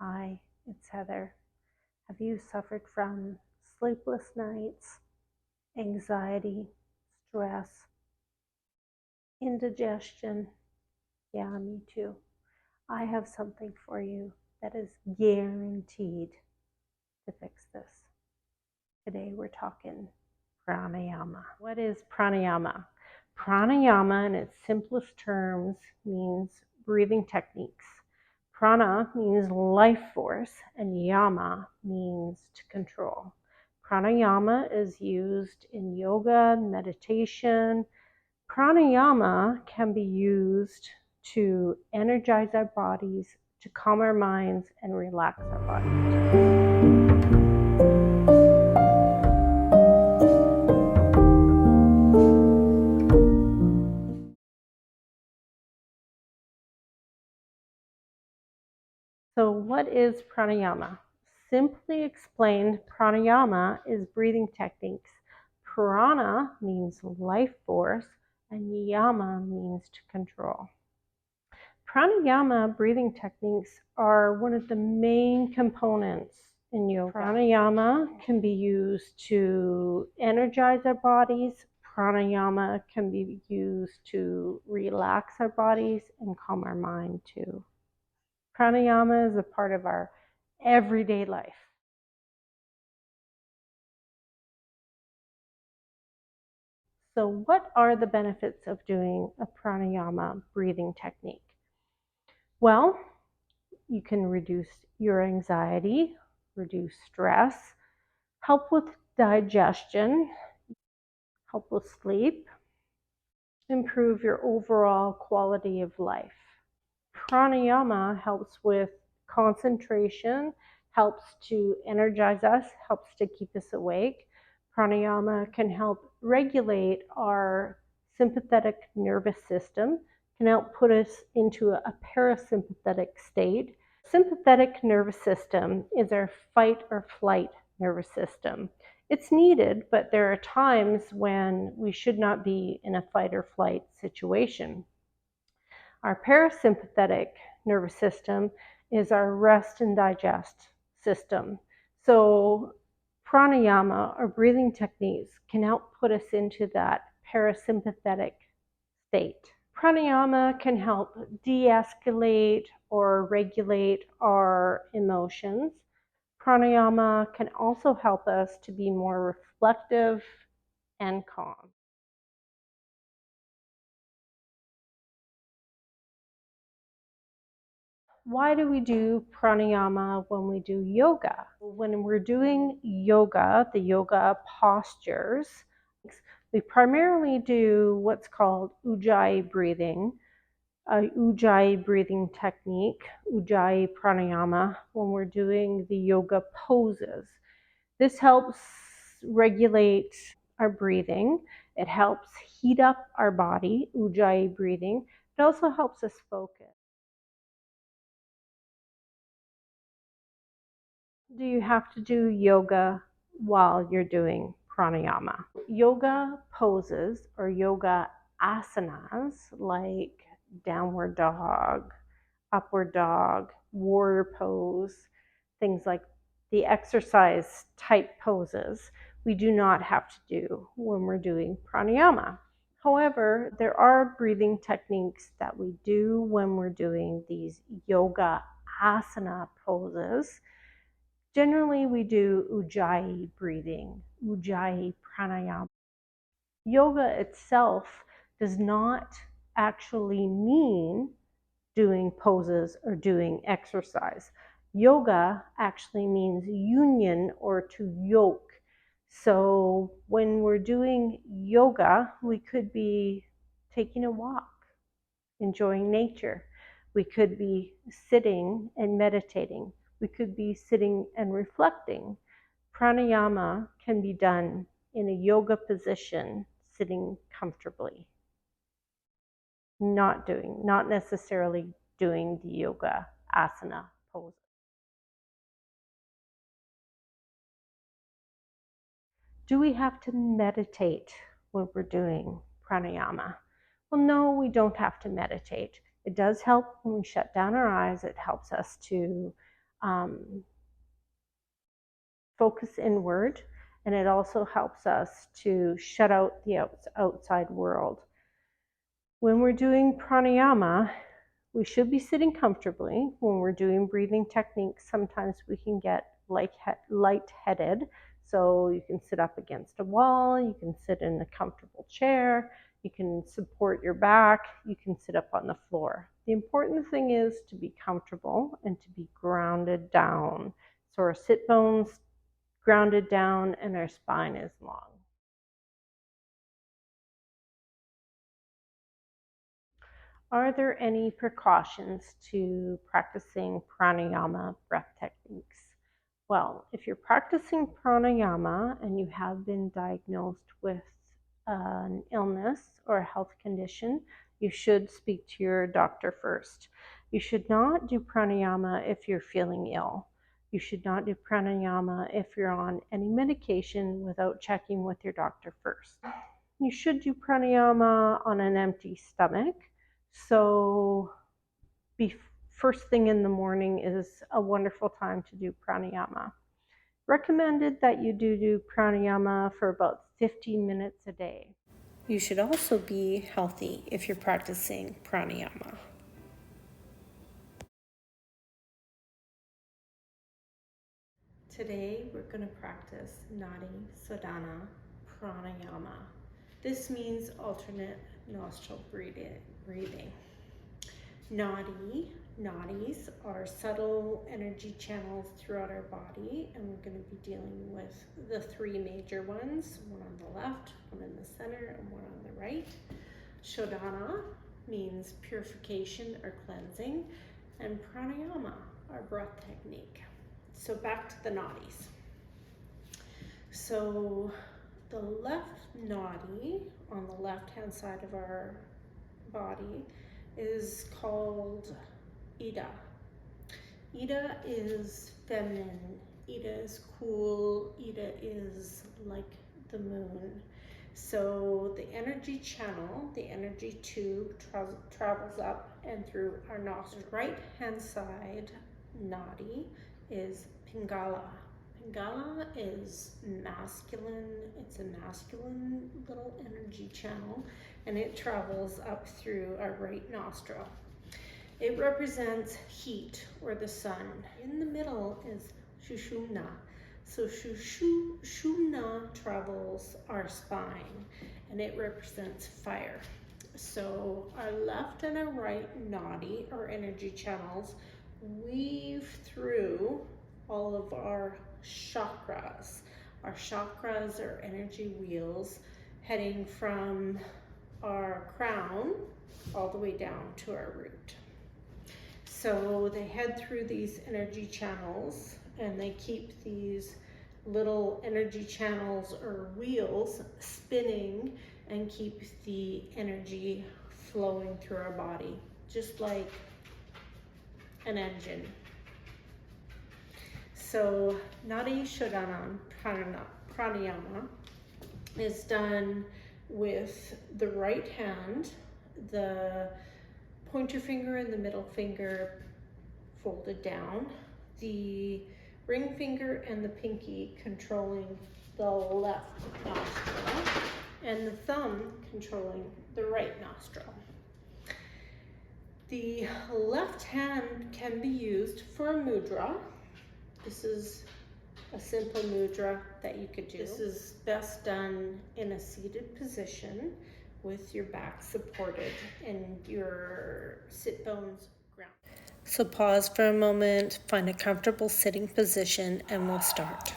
Hi, it's Heather. Have you suffered from sleepless nights, anxiety, stress, indigestion? Yeah, me too. I have something for you that is guaranteed to fix this. Today we're talking pranayama. What is pranayama? Pranayama, in its simplest terms, means breathing techniques. Prana means life force, and yama means to control. Pranayama is used in yoga, meditation. Pranayama can be used to energize our bodies, to calm our minds, and relax our bodies. So what is pranayama? Simply explained, pranayama is breathing techniques. Prana means life force, and yama means to control. Pranayama breathing techniques are one of the main components in yoga. Pranayama can be used to energize our bodies. Pranayama can be used to relax our bodies and calm our mind too. Pranayama is a part of our everyday life. So what are the benefits of doing a pranayama breathing technique? Well, you can reduce your anxiety, reduce stress, help with digestion, help with sleep, improve your overall quality of life. Pranayama helps with concentration, helps to energize us, helps to keep us awake. Pranayama can help regulate our sympathetic nervous system, can help put us into a parasympathetic state. Sympathetic nervous system is our fight or flight nervous system. It's needed, but there are times when we should not be in a fight or flight situation. Our parasympathetic nervous system is our rest and digest system. So pranayama or breathing techniques can help put us into that parasympathetic state. Pranayama can help de-escalate or regulate our emotions. Pranayama can also help us to be more reflective and calm. Why do we do pranayama when we do yoga? When we're doing yoga, the yoga postures, we primarily do what's called ujjayi breathing, ujjayi breathing technique, ujjayi pranayama, when we're doing the yoga poses. This helps regulate our breathing. It helps heat up our body, ujjayi breathing. It also helps us focus. Do you have to do yoga while you're doing pranayama? Yoga poses or yoga asanas like downward dog, upward dog, warrior pose, things like the exercise type poses, we do not have to do when we're doing pranayama. However, there are breathing techniques that we do when we're doing these yoga asana poses. Generally, we do ujjayi breathing, ujjayi pranayama. Yoga itself does not actually mean doing poses or doing exercise. Yoga actually means union or to yoke. So when we're doing yoga, we could be taking a walk, enjoying nature. We could be sitting and meditating. We could be sitting and reflecting. Pranayama can be done in a yoga position, sitting comfortably. Not necessarily doing the yoga asana pose. Do we have to meditate when we're doing pranayama? Well, no, we don't have to meditate. It does help when we shut down our eyes. It helps us to focus inward, and it also helps us to shut out the outside world. When we're doing pranayama, we should be sitting comfortably. When we're doing breathing techniques, sometimes we can get lightheaded. So you can sit up against a wall, you can sit in a comfortable chair, you can support your back, you can sit up on the floor. The important thing is to be comfortable and to be grounded down. So our sit bones grounded down and our spine is long. Are there any precautions to practicing pranayama breath techniques? Well, if you're practicing pranayama and you have been diagnosed with an illness or a health condition, you should speak to your doctor first. You should not do pranayama if you're feeling ill. You should not do pranayama if you're on any medication without checking with your doctor first. You should do pranayama on an empty stomach. So first thing in the morning is a wonderful time to do pranayama. Recommended that you do pranayama for about 15 minutes a day. You should also be healthy if you're practicing pranayama. Today we're going to practice Nadi Sadhana Pranayama. This means alternate nostril breathing. Nadis are subtle energy channels throughout our body, and we're going to be dealing with the three major ones, one on the left, one in the center, and one on the right. Shodhana means purification or cleansing, and pranayama, our breath technique. So back to the nadis. So the left nadi on the left-hand side of our body is called Ida. Ida is feminine. Ida is cool. Ida is like the moon. So the energy channel, the energy tube travels up and through our nostrils. Right-hand side nadi is Pingala. Pingala is masculine. It's a masculine little energy channel, and it travels up through our right nostril. It represents heat or the sun. In the middle is Shushumna. So Shushumna travels our spine, and it represents fire. So our left and our right nadi, or energy channels, weave through all of our chakras. Our chakras are energy wheels heading from our crown all the way down to our root. So they head through these energy channels, and they keep these little energy channels or wheels spinning and keep the energy flowing through our body, just like an engine. So Nadi Shodhana Pranayama is done with the right hand, the pointer finger and the middle finger folded down, the ring finger and the pinky controlling the left nostril, and the thumb controlling the right nostril. The left hand can be used for a mudra. This is a simple mudra that you could do. This is best done in a seated position with your back supported and your sit bones grounded. So pause for a moment, find a comfortable sitting position, and we'll start.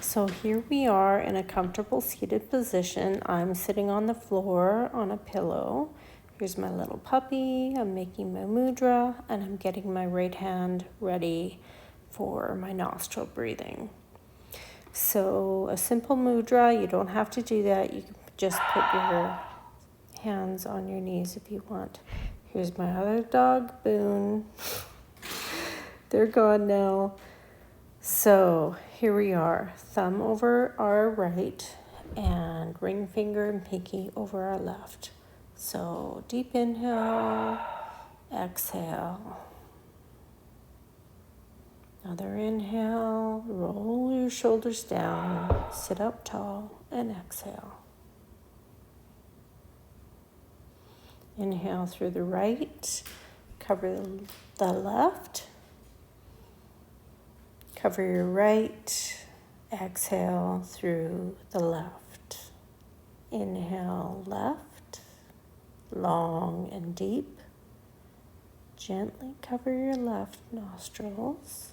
So here we are in a comfortable seated position. I'm sitting on the floor on a pillow. Here's my little puppy. I'm making my mudra, and I'm getting my right hand ready for my nostril breathing. So a simple mudra, you don't have to do that. You can just put your hands on your knees if you want. Here's my other dog, Boone. They're gone now. So here we are, thumb over our right and ring finger and pinky over our left. So deep inhale, exhale. Another inhale, roll your shoulders down, sit up tall, and exhale. Inhale through the right, cover the left, cover your right, exhale through the left. Inhale left, long and deep. Gently cover your left nostrils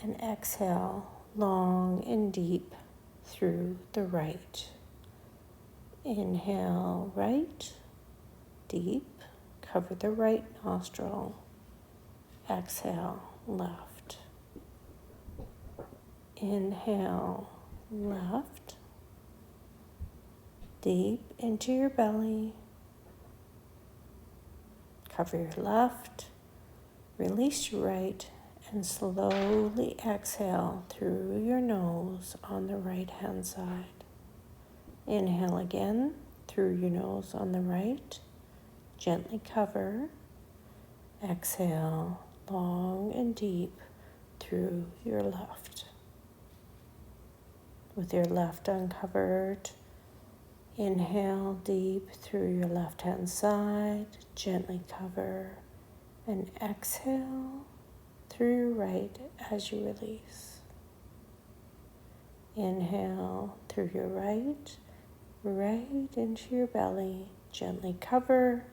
and exhale long and deep through the right. Inhale right, deep, cover the right nostril. Exhale left. Inhale left, deep into your belly. Cover your left, release your right, and slowly exhale through your nose on the right hand side. Inhale again through your nose on the right. Gently cover. Exhale long and deep through your left. With your left uncovered, inhale deep through your left hand side. Gently cover and exhale through your right as you release. Inhale through your right, right into your belly. Gently cover,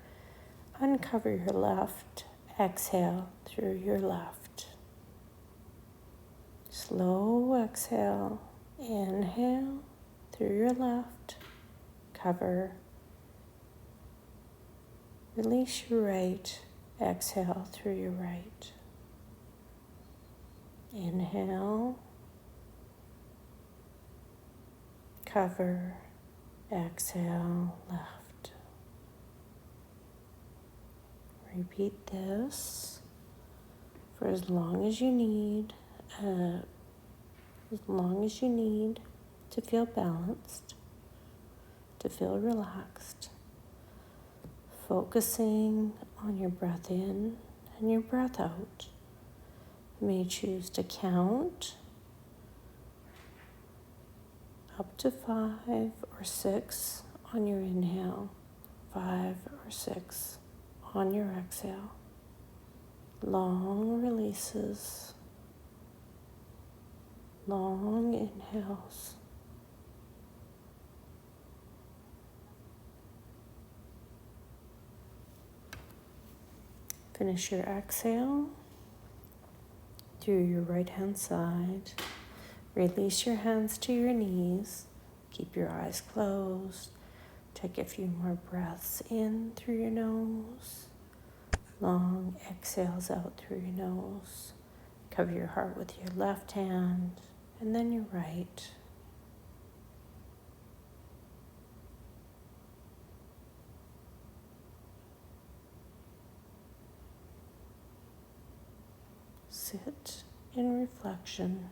uncover your left. Exhale through your left. Slow exhale. Inhale through your left. Cover. Release your right. Exhale through your right. Inhale. Cover. Exhale left. Repeat this for as long as you need, to feel balanced, to feel relaxed. Focusing on your breath in and your breath out. You may choose to count up to 5 or 6 on your inhale, 5 or 6 on your exhale. Long releases, long inhales. Finish your exhale through your right hand side. Release your hands to your knees. Keep your eyes closed. Take a few more breaths in through your nose. Long exhales out through your nose. Cover your heart with your left hand and then your right. Sit in reflection.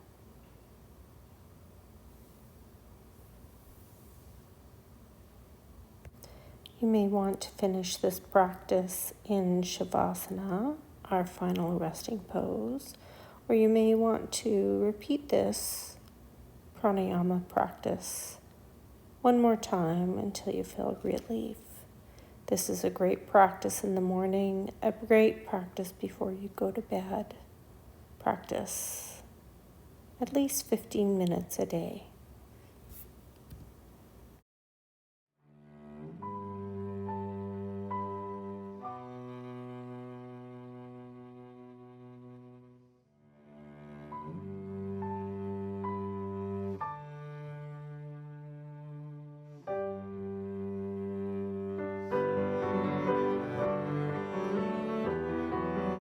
You may want to finish this practice in Shavasana, our final resting pose, or you may want to repeat this pranayama practice one more time until you feel relief. This is a great practice in the morning, a great practice before you go to bed. Practice at least 15 minutes a day.